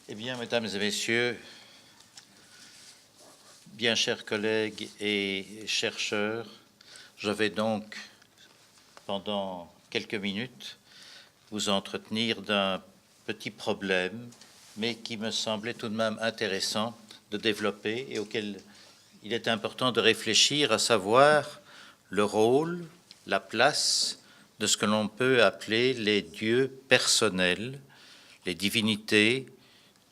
Eh bien, mesdames et messieurs, bien chers collègues et chercheurs, je vais donc, pendant quelques minutes, vous entretenir d'un petit problème, mais qui me semblait tout de même intéressant de développer et auquel il est important de réfléchir, à savoir le rôle, la place de ce que l'on peut appeler les dieux personnels, les divinités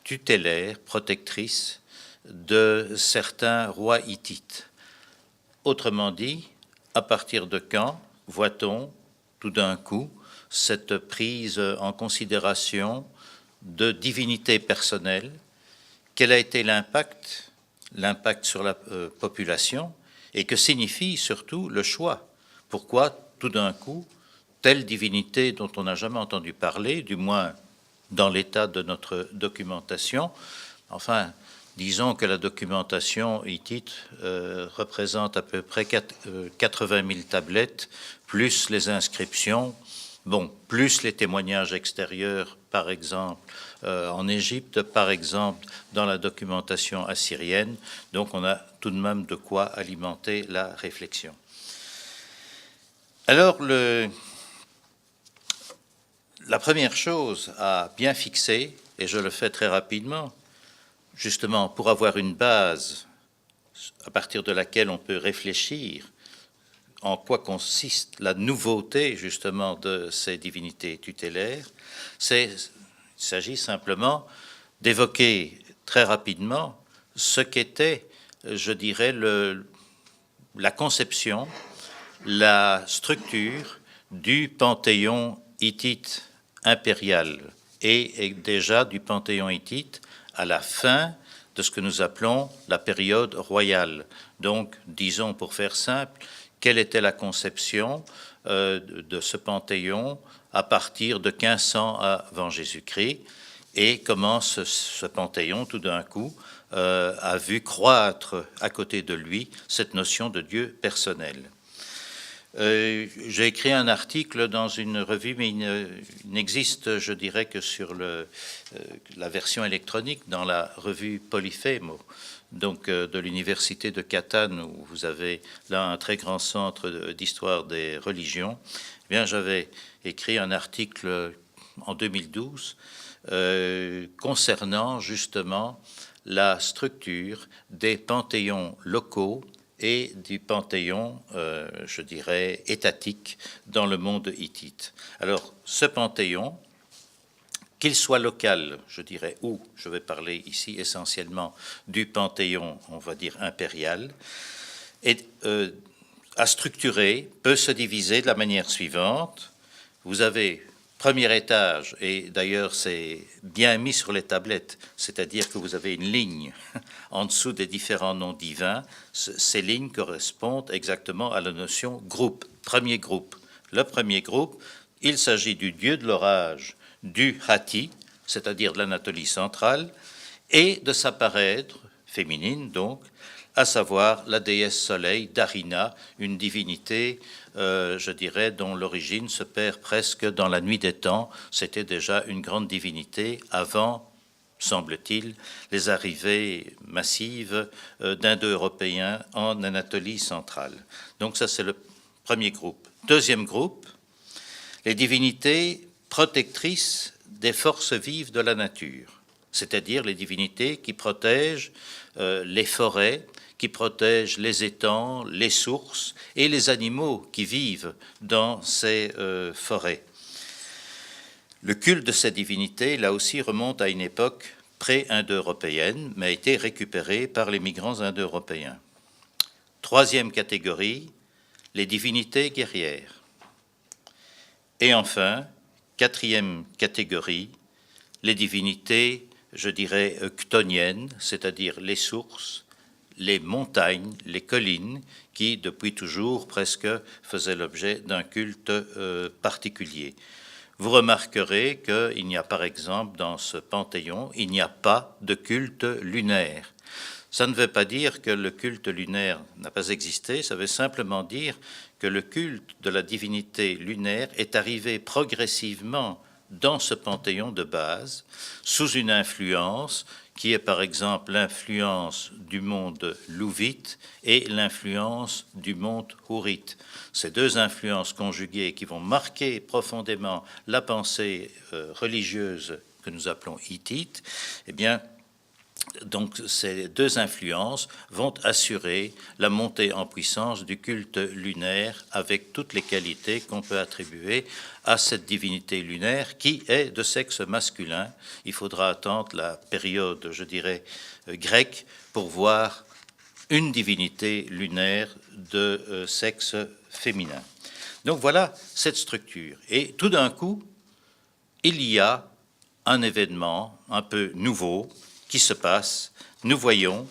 tutélaires, protectrices de certains rois hittites. Autrement dit, à partir de quand voit-on tout d'un coup cette prise en considération de divinité personnelle? Quel a été l'impact sur la population, et que signifie surtout le choix? Pourquoi tout d'un coup telle divinité dont on n'a jamais entendu parler, du moins dans l'état de notre documentation? Enfin, disons que la documentation hittite représente à peu près 80 000 tablettes, plus les inscriptions, plus les témoignages extérieurs, par exemple, en Égypte, par exemple, dans la documentation assyrienne. Donc on a tout de même de quoi alimenter la réflexion. Alors, la première chose à bien fixer, et je le fais très rapidement, justement pour avoir une base à partir de laquelle on peut réfléchir en quoi consiste la nouveauté justement de ces divinités tutélaires, il s'agit simplement d'évoquer très rapidement ce qu'était, je dirais, la conception, la structure du panthéon hittite impérial et déjà du panthéon hittite à la fin de ce que nous appelons la période royale. Donc, disons pour faire simple, quelle était la conception de ce panthéon à partir de 1500 avant Jésus-Christ, et comment ce panthéon, tout d'un coup, a vu croître à côté de lui cette notion de Dieu personnel. J'ai écrit un article dans une revue, mais il n'existe, je dirais, que sur la version électronique, dans la revue Polyphémo, donc de l'université de Catane, où vous avez là un très grand centre d'histoire des religions. Eh bien, j'avais écrit un article en 2012 concernant justement la structure des panthéons locaux et du panthéon, je dirais, étatique dans le monde hittite. Alors, ce panthéon, qu'il soit local, je dirais, ou je vais parler ici essentiellement du panthéon, on va dire, impérial, est à structurer, peut se diviser de la manière suivante. Vous avez premier étage, et d'ailleurs c'est bien mis sur les tablettes, c'est-à-dire que vous avez une ligne en dessous des différents noms divins. Ces lignes correspondent exactement à la notion groupe, premier groupe. Le premier groupe, il s'agit du dieu de l'orage, du Hatti, c'est-à-dire de l'Anatolie centrale, et de sa parèdre, féminine donc, à savoir la déesse soleil Darina, une divinité, je dirais, dont l'origine se perd presque dans la nuit des temps. C'était déjà une grande divinité avant, semble-t-il, les arrivées massives d'Indo-Européens en Anatolie centrale. Donc ça, c'est le premier groupe. Deuxième groupe, les divinités protectrices des forces vives de la nature, c'est-à-dire les divinités qui protègent les forêts, qui protègent les étangs, les sources et les animaux qui vivent dans ces forêts. Le culte de ces divinités, là aussi, remonte à une époque pré-indo-européenne, mais a été récupéré par les migrants indo-européens. Troisième catégorie, les divinités guerrières. Et enfin, quatrième catégorie, les divinités, je dirais, chtoniennes, c'est-à-dire les sources, les montagnes, les collines, qui depuis toujours presque faisaient l'objet d'un culte particulier. Vous remarquerez qu'il n'y a par exemple dans ce panthéon, il n'y a pas de culte lunaire. Ça ne veut pas dire que le culte lunaire n'a pas existé, ça veut simplement dire que le culte de la divinité lunaire est arrivé progressivement dans ce panthéon de base, sous une influence qui est par exemple l'influence du monde louvite et l'influence du monde hourite. Ces deux influences conjuguées qui vont marquer profondément la pensée religieuse que nous appelons hittite, eh bien, donc ces deux influences vont assurer la montée en puissance du culte lunaire avec toutes les qualités qu'on peut attribuer à cette divinité lunaire qui est de sexe masculin. Il faudra attendre la période, je dirais, grecque pour voir une divinité lunaire de sexe féminin. Donc voilà cette structure. Et tout d'un coup, il y a un événement un peu nouveau qui se passe. Nous voyons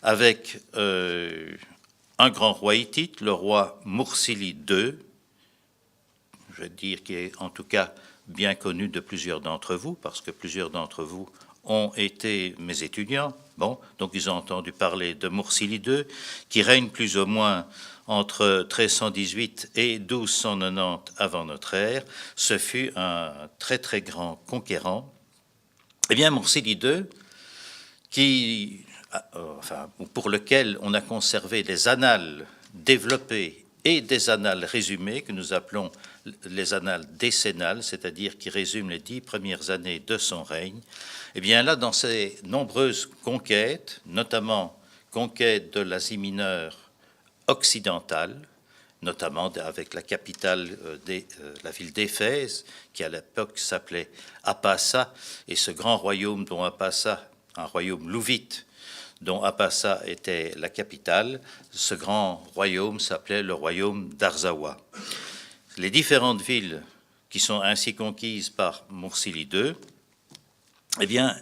avec un grand roi hittite, le roi Mursili II, je vais dire qui est en tout cas bien connu de plusieurs d'entre vous, parce que plusieurs d'entre vous ont été mes étudiants. Bon, donc ils ont entendu parler de Mursili II, qui règne plus ou moins entre 1318 et 1290 avant notre ère. Ce fut un très très grand conquérant. Eh bien, Mursili II, pour lequel on a conservé des annales développées et des annales résumées que nous appelons les annales décennales, c'est-à-dire qui résument les 10 premières années de son règne. Eh bien là, dans ces nombreuses conquêtes, notamment conquête de l'Asie mineure occidentale, notamment avec la capitale, la ville d'Éphèse, qui à l'époque s'appelait Apassa, et ce grand royaume dont Apassa, un royaume louvite, dont Apassa était la capitale, ce grand royaume s'appelait le royaume d'Arzawa. Les différentes villes qui sont ainsi conquises par Mursili II, eh bien,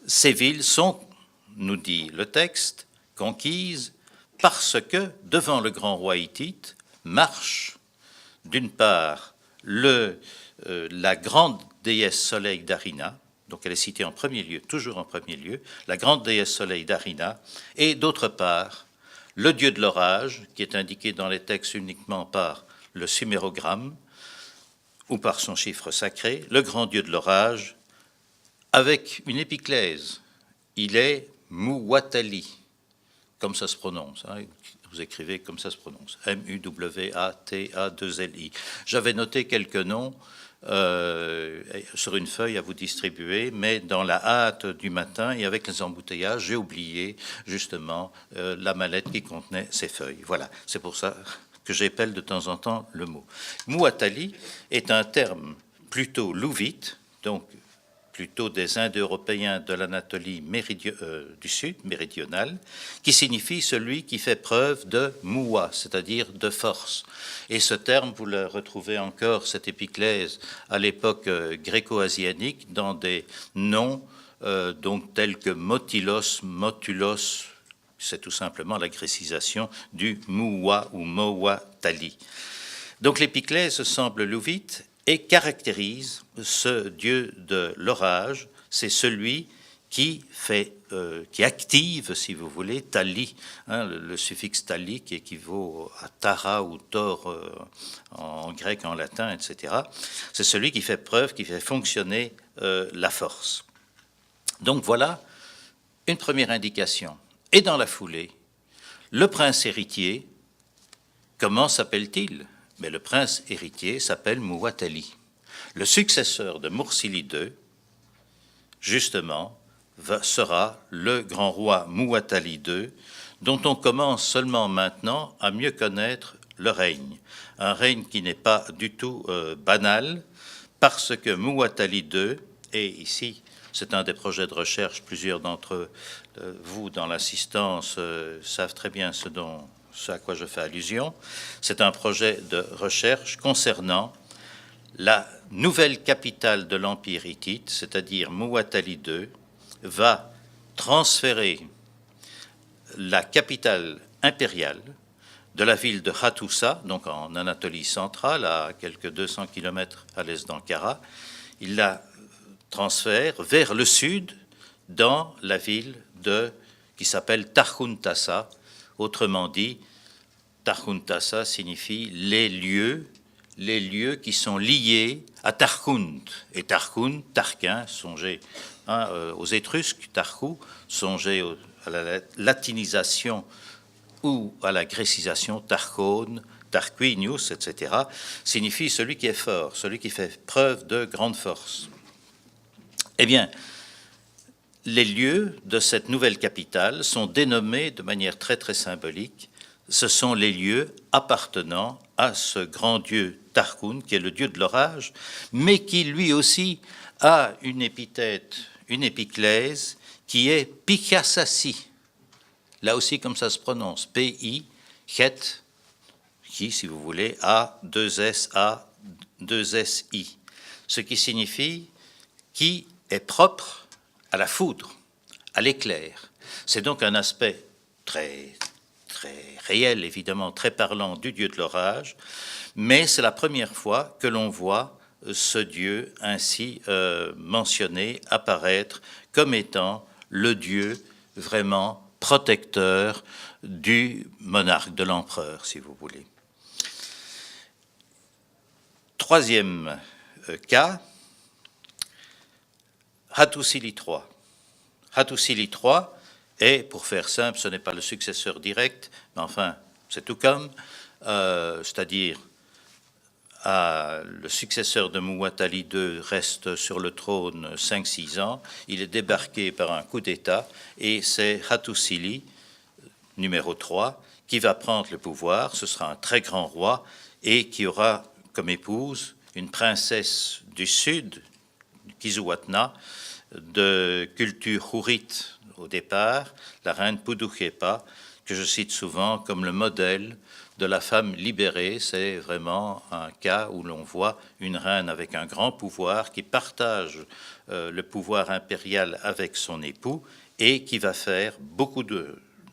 ces villes sont, nous dit le texte, conquises parce que devant le grand roi hittite marche, d'une part, la grande déesse soleil d'Arina, donc elle est citée en premier lieu, toujours en premier lieu, la grande déesse soleil d'Arina, et d'autre part, le dieu de l'orage, qui est indiqué dans les textes uniquement par le sumérogramme ou par son chiffre sacré, le grand dieu de l'orage, avec une épiclèse. Il est Muwatalli, comme ça se prononce. Hein. Vous écrivez comme ça se prononce, M-U-W-A-T-A-2-L-I. J'avais noté quelques noms sur une feuille à vous distribuer, mais dans la hâte du matin et avec les embouteillages, j'ai oublié justement la mallette qui contenait ces feuilles. Voilà, c'est pour ça que j'épelle de temps en temps le mot. Muwatalli est un terme plutôt louvite, donc plutôt des Indo-Européens de l'Anatolie du Sud, méridionale, qui signifie celui qui fait preuve de moua, c'est-à-dire de force. Et ce terme, vous le retrouvez encore, cette épiclèse, à l'époque gréco-asiatique, dans des noms donc, tels que motilos, motulos, c'est tout simplement la grécisation du moua ou moa-tali. Donc l'épiclèse semble louvite et caractérise ce dieu de l'orage. C'est celui qui active, si vous voulez, tali, hein, le suffixe tali qui équivaut à tara ou tor en grec, en latin, etc. C'est celui qui fait preuve, qui fait fonctionner la force. Donc voilà une première indication. Et dans la foulée, le prince héritier, comment s'appelle-t-il ? Mais le prince héritier s'appelle Muwatalli. Le successeur de Mursili II, justement, sera le grand roi Muwatalli II, dont on commence seulement maintenant à mieux connaître le règne. Un règne qui n'est pas du tout banal, parce que Muwatalli II, et ici, c'est un des projets de recherche, plusieurs d'entre vous dans l'assistance savent très bien ce à quoi je fais allusion, c'est un projet de recherche concernant la nouvelle capitale de l'Empire hittite, c'est-à-dire Muwatalli II, va transférer la capitale impériale de la ville de Hattusa, donc en Anatolie centrale, à quelques 200 km à l'est d'Ankara. Il la transfère vers le sud, dans la ville qui s'appelle Tarhuntassa. Autrement dit, Tarhuntassa signifie les lieux les lieux qui sont liés à Tarkunt. Et Tarkunt, Tarquin, songez aux Étrusques, Tarku, songez à la latinisation ou à la grécisation, Tarkone, Tarquinius, etc., signifie celui qui est fort, celui qui fait preuve de grande force. Eh bien, les lieux de cette nouvelle capitale sont dénommés de manière très très symbolique. Ce sont les lieux appartenant à ce grand dieu Tarkun, qui est le dieu de l'orage, mais qui lui aussi a une épithète, une épiclèse, qui est Pikasasi. Là aussi, comme ça se prononce, P-I, Chet, qui, si vous voulez, A, 2-S, A, 2-S-I. Ce qui signifie qui est propre à la foudre, à l'éclair. C'est donc un aspect très, très réel, évidemment, très parlant du dieu de l'orage, mais c'est la première fois que l'on voit ce dieu ainsi mentionné apparaître comme étant le dieu vraiment protecteur du monarque, de l'empereur, si vous voulez. Troisième cas, Hattusili III. Hattusili III est, pour faire simple, ce n'est pas le successeur direct, mais enfin, c'est tout comme, c'est-à-dire le successeur de Muwatalli II reste sur le trône 5-6 ans, il est débarqué par un coup d'État, et c'est Hattusili, numéro 3, qui va prendre le pouvoir. Ce sera un très grand roi, et qui aura comme épouse une princesse du sud, Kizzuwatna, de culture hourite au départ, la reine Pudukhepa, que je cite souvent comme le modèle de la femme libérée. C'est vraiment un cas où l'on voit une reine avec un grand pouvoir qui partage le pouvoir impérial avec son époux et qui va faire beaucoup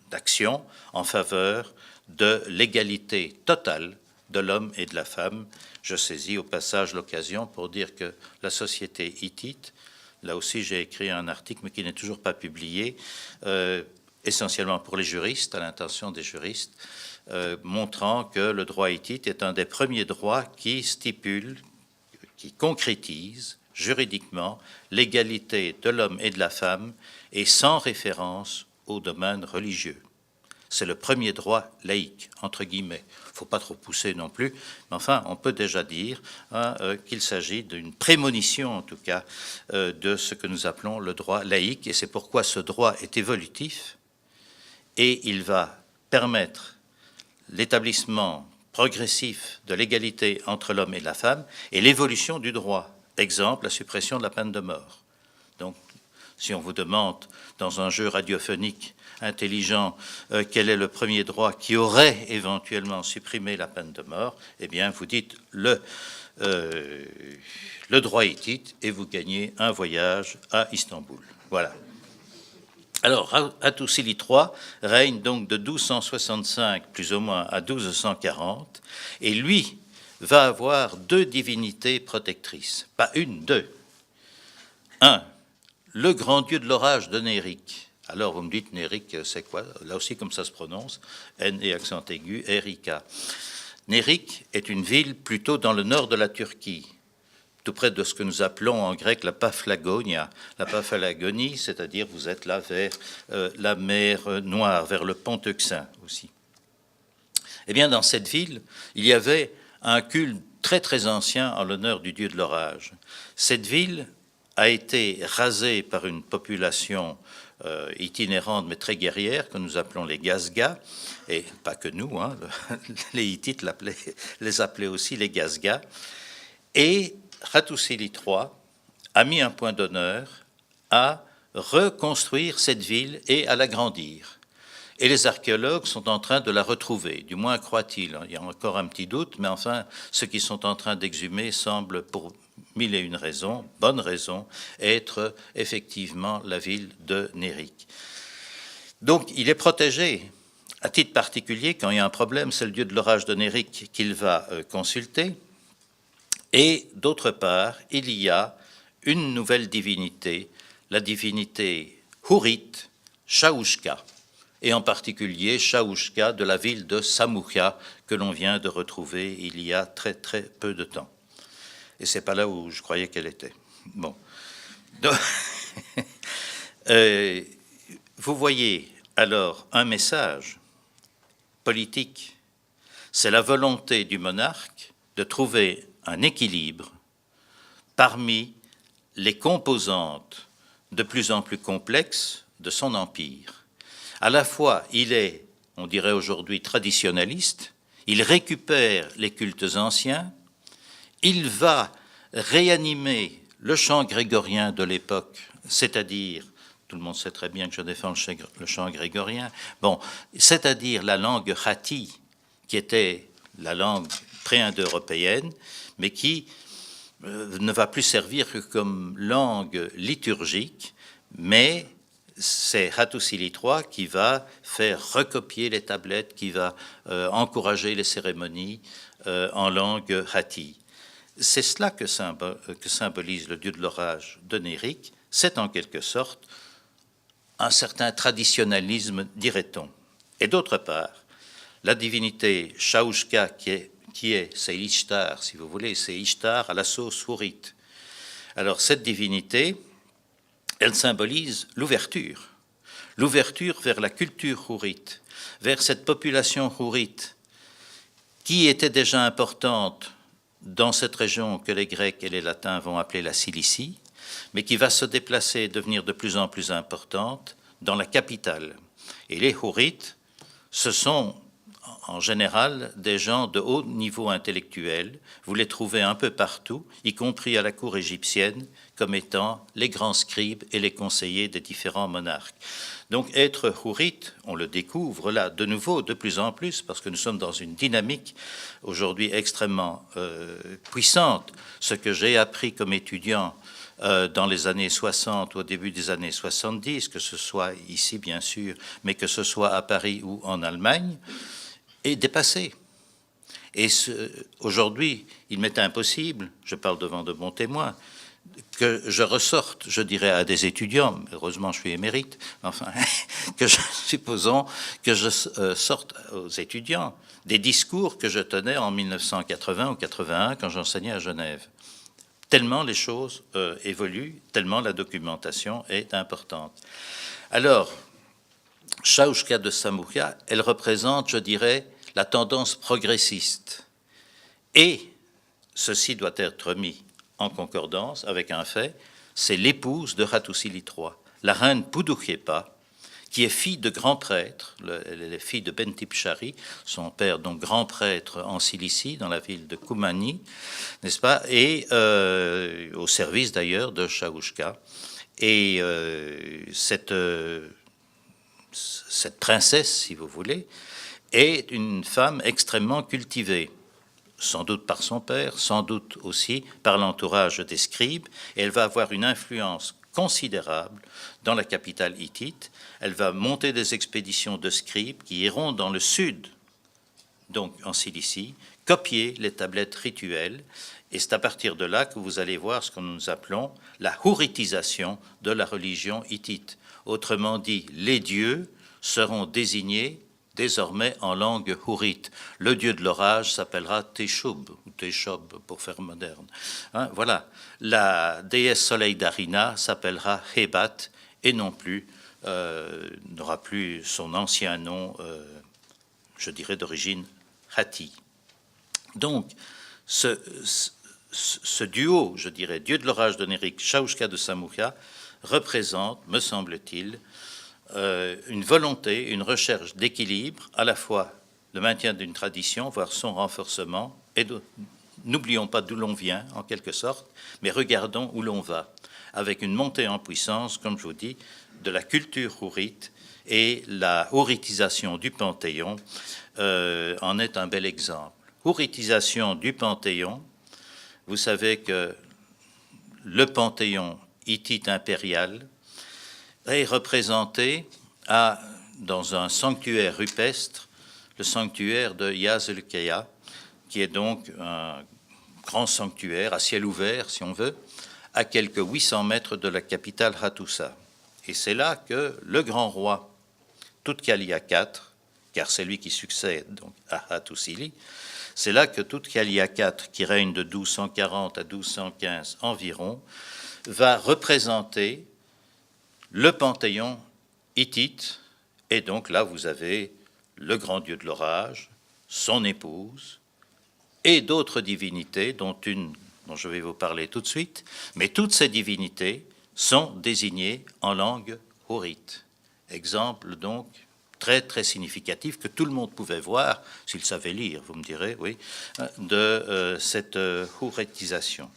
d'actions en faveur de l'égalité totale de l'homme et de la femme. Je saisis au passage l'occasion pour dire que la société hittite, là aussi j'ai écrit un article mais qui n'est toujours pas publié, essentiellement pour les juristes, à l'intention des juristes, montrant que le droit hittite est un des premiers droits qui stipule, qui concrétise juridiquement l'égalité de l'homme et de la femme et sans référence au domaine religieux. C'est le premier droit laïque, entre guillemets. Il ne faut pas trop pousser non plus, mais enfin, on peut déjà dire qu'il s'agit d'une prémonition, en tout cas, de ce que nous appelons le droit laïque, et c'est pourquoi ce droit est évolutif, et il va permettre l'établissement progressif de l'égalité entre l'homme et la femme, et l'évolution du droit. Exemple, la suppression de la peine de mort. Donc, si on vous demande, dans un jeu radiophonique intelligent, quel est le premier droit qui aurait éventuellement supprimé la peine de mort, eh bien, vous dites le droit hittite et vous gagnez un voyage à Istanbul. Voilà. Alors, Hattusili III règne donc de 1265 plus ou moins à 1240, et lui va avoir deux divinités protectrices. Pas une, deux. Un, le grand dieu de l'orage de Nérik. Alors, vous me dites, Nérik, c'est quoi? Là aussi, comme ça se prononce, N et accent aigu, R-I-K. Nérik est une ville plutôt dans le nord de la Turquie, tout près de ce que nous appelons en grec la Paphlagonia. La Paphlagonie, c'est-à-dire vous êtes là vers la mer Noire, vers le pont Euxin aussi. Eh bien, dans cette ville, il y avait un culte très très ancien en l'honneur du dieu de l'orage. Cette ville a été rasée par une population itinérante mais très guerrière que nous appelons les Gazgas, et pas que nous, hein, les Hittites les appelaient aussi les Gazgas, et Hattusili III a mis un point d'honneur à reconstruire cette ville et à l'agrandir. Et les archéologues sont en train de la retrouver, du moins croient-ils. Il y a encore un petit doute, mais enfin, ceux qui sont en train d'exhumer semblent, pour mille et une raisons, bonnes raisons, être effectivement la ville de Nérik. Donc, il est protégé. À titre particulier, quand il y a un problème, c'est le dieu de l'orage de Nérik qu'il va consulter. Et d'autre part, il y a une nouvelle divinité, la divinité hourite, Shaoushka. et en particulier Chaouchka de la ville de Samoucha, que l'on vient de retrouver il y a très très peu de temps. Et c'est pas là où je croyais qu'elle était. Bon. Donc, vous voyez alors un message politique, c'est la volonté du monarque de trouver un équilibre parmi les composantes de plus en plus complexes de son empire. À la fois, il est, on dirait aujourd'hui, traditionnaliste, il récupère les cultes anciens, il va réanimer le chant grégorien de l'époque, c'est-à-dire, tout le monde sait très bien que je défends le chant grégorien, bon, c'est-à-dire la langue chatti, qui était la langue pré-indo-européenne, mais qui ne va plus servir que comme langue liturgique, mais c'est Hattusili III qui va faire recopier les tablettes, qui va encourager les cérémonies en langue chatti. C'est cela que symbolise le dieu de l'orage de Néric, c'est en quelque sorte un certain traditionnalisme, dirait-on. Et d'autre part, la divinité Chaouchka, c'est Ishtar, si vous voulez, c'est Ishtar à la sauce hourite. Alors cette divinité, elle symbolise l'ouverture vers la culture hourite, vers cette population hourite qui était déjà importante dans cette région que les Grecs et les Latins vont appeler la Cilicie, mais qui va se déplacer et devenir de plus en plus importante dans la capitale. Et les Hourites, ce sont en général des gens de haut niveau intellectuel. Vous les trouvez un peu partout, y compris à la cour égyptienne, comme étant les grands scribes et les conseillers des différents monarques. Donc être hourite, on le découvre là de nouveau de plus en plus, parce que nous sommes dans une dynamique aujourd'hui extrêmement puissante. Ce que j'ai appris comme étudiant dans les années 60 ou au début des années 70, que ce soit ici bien sûr, mais que ce soit à Paris ou en Allemagne, est dépassé. Et aujourd'hui, il m'est impossible, je parle devant de bons témoins, que je ressorte, je dirais à des étudiants, heureusement je suis émérite, enfin, supposons que je sorte aux étudiants des discours que je tenais en 1980 ou 81 quand j'enseignais à Genève. Tellement les choses évoluent, tellement la documentation est importante. Alors, Chaouchka de Samoucha, elle représente, je dirais, la tendance progressiste. Et ceci doit être mis en concordance avec un fait, c'est l'épouse de Hattusili III, la reine Pudukhepa, qui est fille de grand prêtre, elle est fille de Bentipshari, son père donc grand prêtre en Cilicie, dans la ville de Koumani, n'est-ce pas, et au service d'ailleurs de Chaouchka. Et cette princesse, si vous voulez, est une femme extrêmement cultivée, sans doute par son père, sans doute aussi par l'entourage des scribes, et elle va avoir une influence considérable dans la capitale hittite. Elle va monter des expéditions de scribes qui iront dans le sud, donc en Cilicie, copier les tablettes rituelles, et c'est à partir de là que vous allez voir ce que nous appelons la houritisation de la religion hittite. Autrement dit, les dieux seront désignés désormais en langue hourite. Le dieu de l'orage s'appellera Teshub, ou Teshob pour faire moderne. Hein, voilà. La déesse soleil d'Arina s'appellera Hebat, et non plus, n'aura plus son ancien nom, je dirais d'origine Hatti. Donc, ce duo, je dirais, dieu de l'orage de Néric, Chaouchka de Samoucha, représente, me semble-t-il, une volonté, une recherche d'équilibre, à la fois le maintien d'une tradition, voire son renforcement, et n'oublions pas d'où l'on vient, en quelque sorte, mais regardons où l'on va, avec une montée en puissance, comme je vous dis, de la culture hourite, et la houritisation du Panthéon en est un bel exemple. Houritisation du Panthéon, vous savez que le Panthéon hittite impérial est représenté dans un sanctuaire rupestre, le sanctuaire de Yazılkaya, qui est donc un grand sanctuaire à ciel ouvert, si on veut, à quelques 800 mètres de la capitale Hattusa. Et c'est là que le grand roi Toutkalia IV, car c'est lui qui succède donc à Hattusili, c'est là que Toutkalia IV, qui règne de 1240 à 1215 environ, va représenter le panthéon hittite, et donc là vous avez le grand dieu de l'orage, son épouse, et d'autres divinités, dont une dont je vais vous parler tout de suite, mais toutes ces divinités sont désignées en langue hourite. Exemple donc très très significatif que tout le monde pouvait voir, s'il savait lire, vous me direz, oui, de cette houritisation.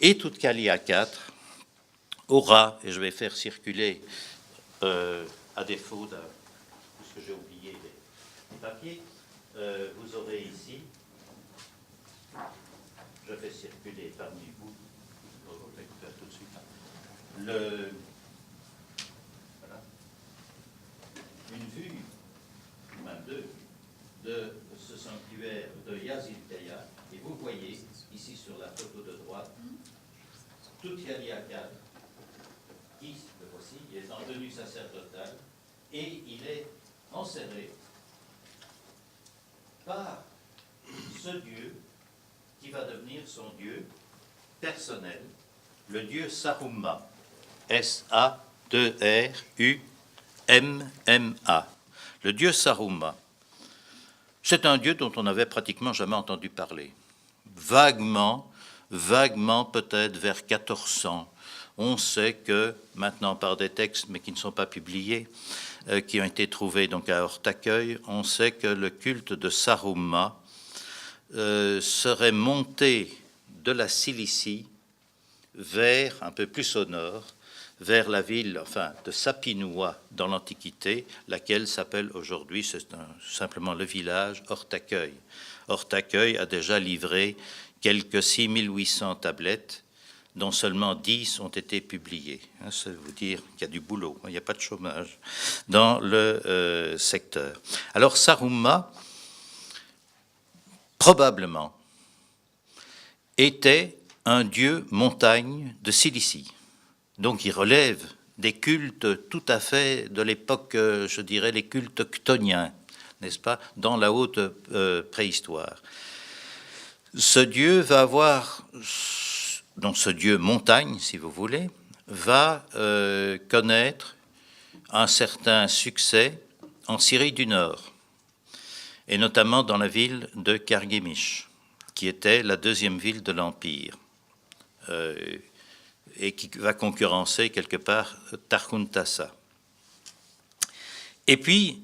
Et Toutkalia IV aura, et je vais faire circuler, à défaut de, puisque j'ai oublié les papiers, vous aurez ici, je fais circuler parmi vous, je vais faire tout de suite, voilà, une vue, ou même deux, de ce sanctuaire de Yazilkaya, et vous voyez ici sur la photo de droite, Toutkalia IV, qui, le voici, il est en tenue sacerdotale, et il est enserré par ce Dieu qui va devenir son Dieu personnel, le Dieu Saruma, S-A-2-R-U-M-M-A. Le Dieu Saruma, c'est un Dieu dont on n'avait pratiquement jamais entendu parler. Vaguement peut-être vers 1400, on sait que, maintenant par des textes, mais qui ne sont pas publiés, qui ont été trouvés donc à Ortaköy, on sait que le culte de Saruma serait monté de la Cilicie vers, un peu plus au nord, vers la ville de Sapinoua dans l'Antiquité, laquelle s'appelle aujourd'hui, c'est simplement le village Ortaköy. Ortaköy a déjà livré quelques 6800 tablettes, dont seulement 10 ont été publiées. Ça veut dire qu'il y a du boulot, il n'y a pas de chômage dans le secteur. Alors Saruma, probablement, était un dieu montagne de Cilicie. Donc il relève des cultes tout à fait de l'époque, je dirais, les cultes chtoniens, n'est-ce pas, dans la haute préhistoire. Ce dieu va avoir, donc ce dieu montagne, si vous voulez, va connaître un certain succès en Syrie du Nord, et notamment dans la ville de Kargemish, qui était la deuxième ville de l'Empire, et qui va concurrencer quelque part Tarhuntassa. Et puis,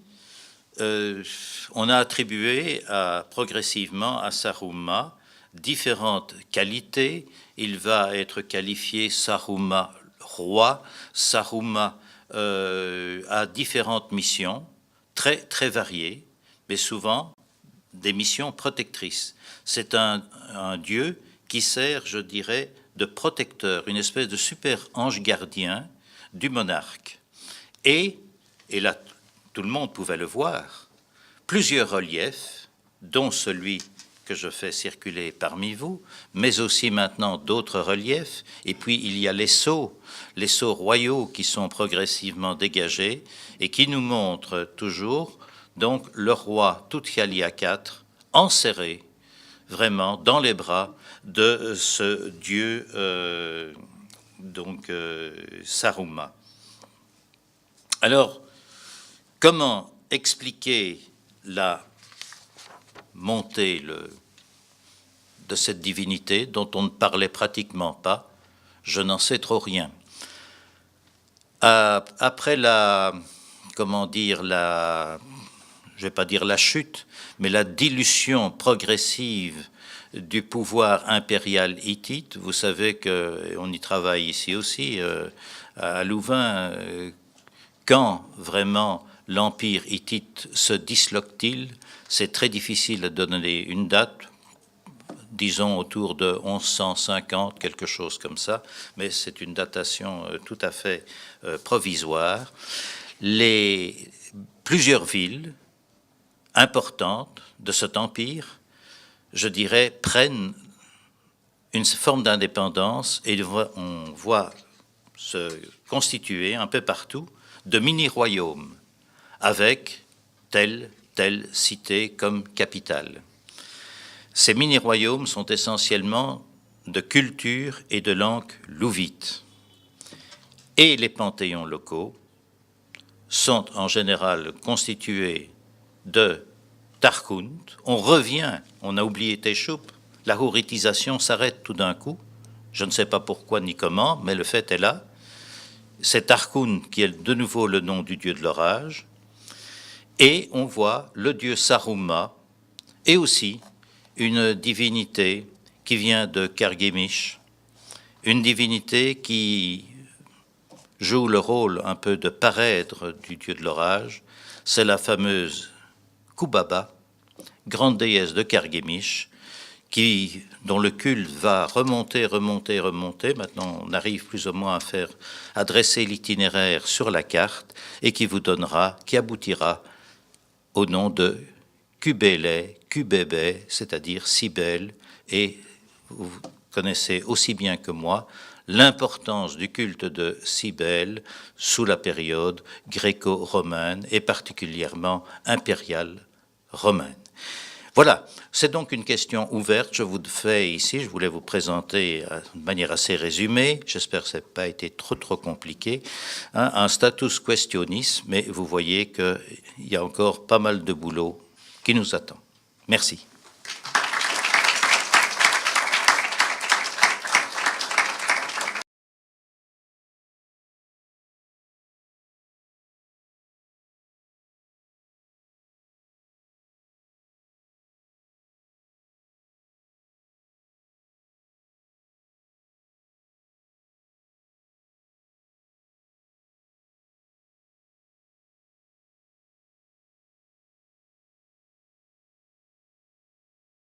on a attribué progressivement à Saruma différentes qualités. Il va être qualifié Saruma roi, Saruma a différentes missions, très, très variées, mais souvent des missions protectrices. C'est un dieu qui sert, je dirais, de protecteur, une espèce de super ange gardien du monarque. Et là, tout le monde pouvait le voir, plusieurs reliefs, dont celui que je fais circuler parmi vous, mais aussi maintenant d'autres reliefs, et puis il y a les sceaux royaux qui sont progressivement dégagés et qui nous montrent toujours donc le roi Toutkalia IV enserré vraiment dans les bras de ce dieu Saruma. Alors, comment expliquer la montée de cette divinité dont on ne parlait pratiquement pas? Je n'en sais trop rien. Après je ne vais pas dire la chute, mais la dilution progressive du pouvoir impérial hittite, vous savez qu'on y travaille ici aussi, à Louvain, quand vraiment l'empire hittite se disloque-t-il? C'est très difficile de donner une date, disons autour de 1150, quelque chose comme ça, mais c'est une datation tout à fait provisoire. Plusieurs villes importantes de cet empire, je dirais, prennent une forme d'indépendance et on voit se constituer un peu partout de mini-royaumes avec telle cité comme capitale. Ces mini-royaumes sont essentiellement de culture et de langue louvite. Et les panthéons locaux sont en général constitués de Tarkunt. On revient, on a oublié Téchoup, la houritisation s'arrête tout d'un coup. Je ne sais pas pourquoi ni comment, mais le fait est là. C'est Tarkunt qui est de nouveau le nom du dieu de l'orage. Et on voit le dieu Saruma et aussi une divinité qui vient de Kargemish, une divinité qui joue le rôle un peu de parèdre du dieu de l'orage. C'est la fameuse Kubaba, grande déesse de Kargemish, dont le culte va remonter. Maintenant, on arrive plus ou moins à dresser l'itinéraire sur la carte et qui aboutira au nom de Kubebe, c'est-à-dire Cybèle. Et vous connaissez aussi bien que moi l'importance du culte de Cybèle sous la période gréco-romaine et particulièrement impériale romaine. Voilà, c'est donc une question ouverte. Je vous fais ici, je voulais vous présenter de manière assez résumée, j'espère que ça n'a pas été trop compliqué, un status questionis, mais vous voyez qu'il y a encore pas mal de boulot qui nous attend. Merci.